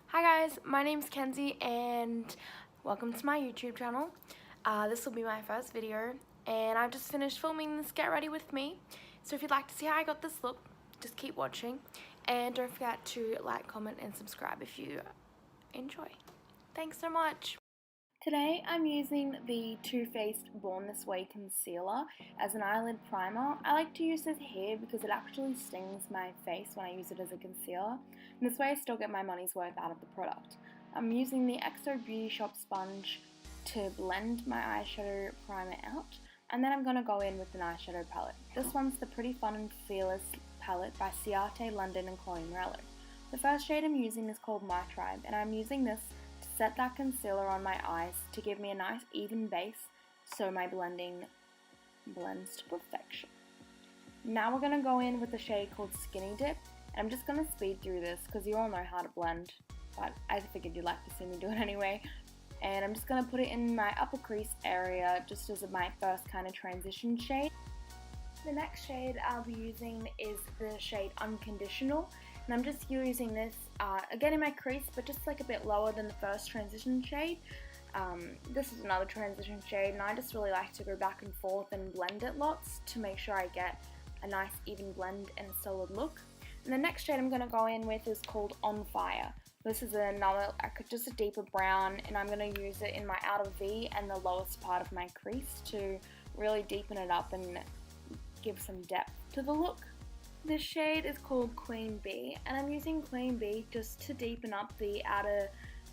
Hi guys, my name's Kenzie and welcome to my YouTube channel. This will be my first video and I've just finished filming this Get Ready With Me. So if you'd like to see how I got this look, just keep watching and don't forget to like, comment and subscribe if you enjoy. Thanks so much. Today I'm using the Too Faced Born This Way Concealer as an eyelid primer. I like to use this here because it actually stings my face when I use it as a concealer, and this way I still get my money's worth out of the product. I'm using the XO Beauty Shop sponge to blend my eyeshadow primer out, and then I'm going to go in with an eyeshadow palette. This one's the Pretty Fun and Fearless palette by Ciate London and Chloe Morello. The first shade I'm using is called My Tribe, and I'm using this set that concealer on my eyes to give me a nice even base so my blending blends to perfection. Now we're going to go in with the shade called Skinny Dip, and I'm just going to speed through this because you all know how to blend, but I figured you'd like to see me do it anyway. And I'm just going to put it in my upper crease area just as my first kind of transition shade. The next shade I'll be using is the shade Unconditional, and I'm just using this again in my crease, but just like a bit lower than the first transition shade. This is another transition shade, and I just really like to go back and forth and blend it lots to make sure I get a nice even blend and solid look. And the next shade I'm going to go in with is called On Fire. This is another, just a deeper brown, and I'm going to use it in my outer V and the lowest part of my crease to really deepen it up and give some depth to the look. This shade is called Queen Bee, and I'm using Queen Bee just to deepen up the outer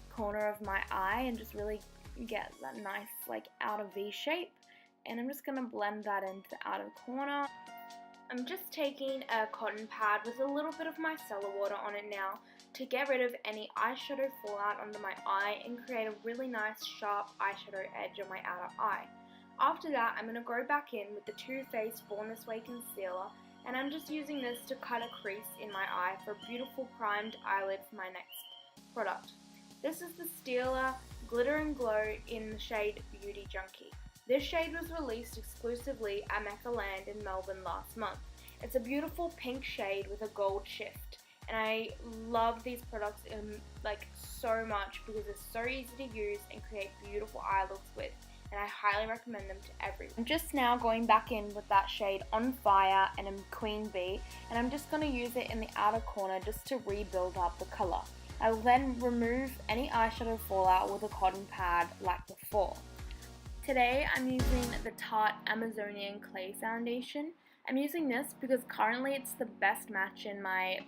corner of my eye and just really get that nice like outer V shape. And I'm just going to blend that into the outer corner. I'm just taking a cotton pad with a little bit of micellar water on it now to get rid of any eyeshadow fallout under my eye and create a really nice sharp eyeshadow edge on my outer eye. After that, I'm going to go back in with the Too Faced Born This Way Concealer, and I'm just using this to cut a crease in my eye for a beautiful primed eyelid for my next product. This is the Stila Glitter and Glow in the shade Beauty Junkie. This shade was released exclusively at Mecca Land in Melbourne last month. It's a beautiful pink shade with a gold shift, and I love these products so much because they're so easy to use and create beautiful eye looks with, and I highly recommend them to everyone. I'm just now going back in with that shade On Fire and a Queen Bee, and I'm just going to use it in the outer corner just to rebuild up the colour. I will then remove any eyeshadow fallout with a cotton pad like before. Today I'm using the Tarte Amazonian Clay Foundation. I'm using this because currently it's the best match in my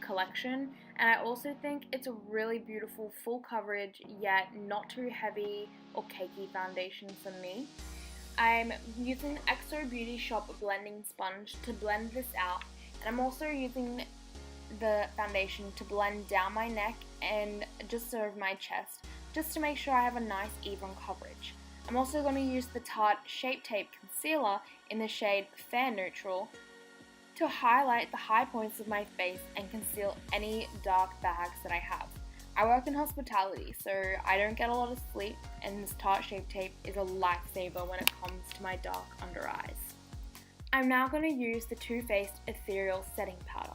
collection, and I also think it's a really beautiful full coverage yet not too heavy or cakey foundation for me. I'm using XO Beauty Shop blending sponge to blend this out, and I'm also using the foundation to blend down my neck and just over my chest just to make sure I have a nice even coverage. I'm also going to use the Tarte Shape Tape Concealer in the shade Fair Neutral to highlight the high points of my face and conceal any dark bags that I have. I work in hospitality, so I don't get a lot of sleep, and this Tarte Shape Tape is a lifesaver when it comes to my dark under eyes. I'm now going to use the Too Faced Ethereal Setting Powder.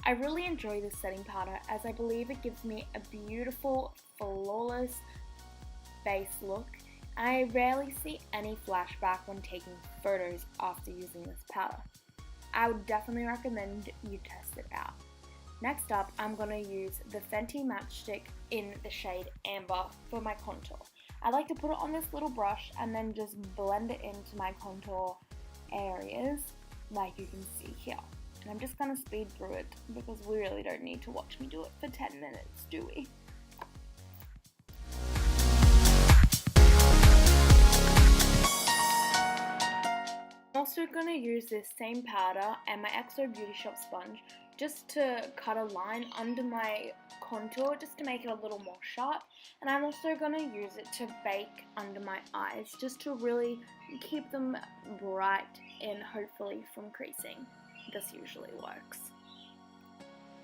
I really enjoy this setting powder as I believe it gives me a beautiful, flawless base look, and I rarely see any flashback when taking photos after using this powder. I would definitely recommend you test it out. Next up, I'm going to use the Fenty Matchstick in the shade Amber for my contour. I like to put it on this little brush and then just blend it into my contour areas like you can see here. And I'm just going to speed through it because we really don't need to watch me do it for 10 minutes, do we? I'm also going to use this same powder and my XO Beauty Shop sponge just to cut a line under my contour just to make it a little more sharp, and I'm also going to use it to bake under my eyes just to really keep them bright and hopefully from creasing. This usually works.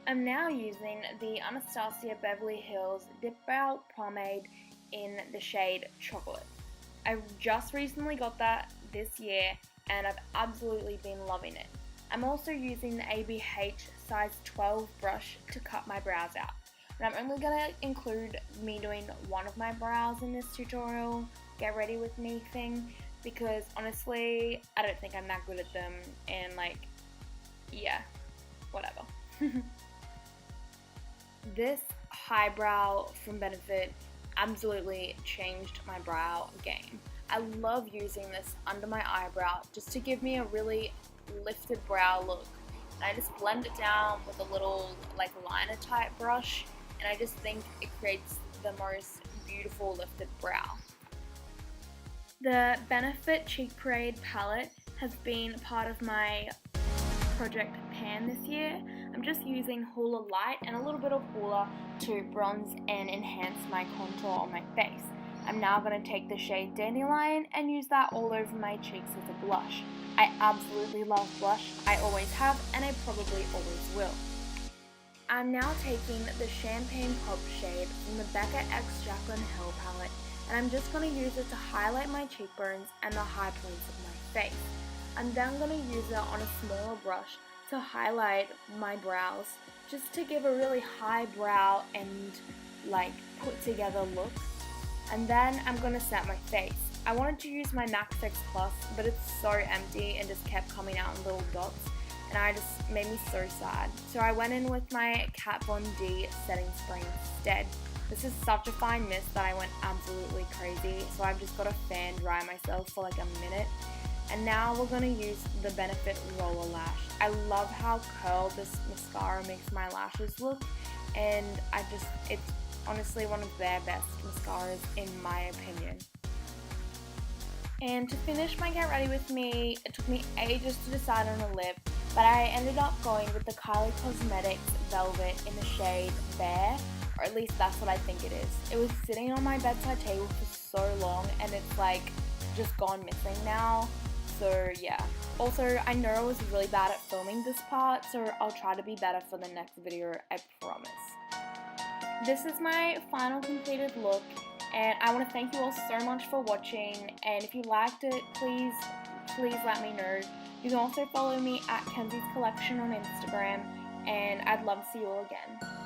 I'm now using the Anastasia Beverly Hills Dip Brow Pomade in the shade Chocolate. I just recently got that this year and I've absolutely been loving it. I'm also using the ABH size 12 brush to cut my brows out. But I'm only going to include me doing one of my brows in this tutorial, get ready with me thing, because honestly, I don't think I'm that good at them, and like, yeah, whatever. This highbrow from Benefit absolutely changed my brow game. I love using this under my eyebrow just to give me a really lifted brow look. And I just blend it down with a little like liner type brush, and I just think it creates the most beautiful lifted brow. The Benefit Cheek Parade palette has been part of my Project Pan this year. I'm just using Hoola Light and a little bit of Hoola to bronze and enhance my contour on my face. I'm now going to take the shade Dandelion and use that all over my cheeks as a blush. I absolutely love blush. I always have, and I probably always will. I'm now taking the Champagne Pop shade from the Becca X Jaclyn Hill palette, and I'm just going to use it to highlight my cheekbones and the high points of my face. I'm then going to use it on a smaller brush to highlight my brows, just to give a really high brow and like put together look. And then I'm going to set my face. I wanted to use my MAC Fix Plus, but it's so empty and just kept coming out in little dots, and I just made me so sad. So I went in with my Kat Von D setting spray instead. This is such a fine mist that I went absolutely crazy, so I've just got to fan dry myself for like a minute. And now we're going to use the Benefit Roller Lash. I love how curled this mascara makes my lashes look, and it's honestly one of their best mascaras in my opinion. And to finish my get ready with me, it took me ages to decide on a lip, but I ended up going with the Kylie Cosmetics Velvet in the shade Bare, or at least that's what I think it is. It was sitting on my bedside table for so long, and it's like just gone missing now. So yeah. Also, I know I was really bad at filming this part, so I'll try to be better for the next video, I promise. This is my final completed look, and I want to thank you all so much for watching, and if you liked it, please let me know. You can also follow me at Kenzie's Collection on Instagram, and I'd love to see you all again.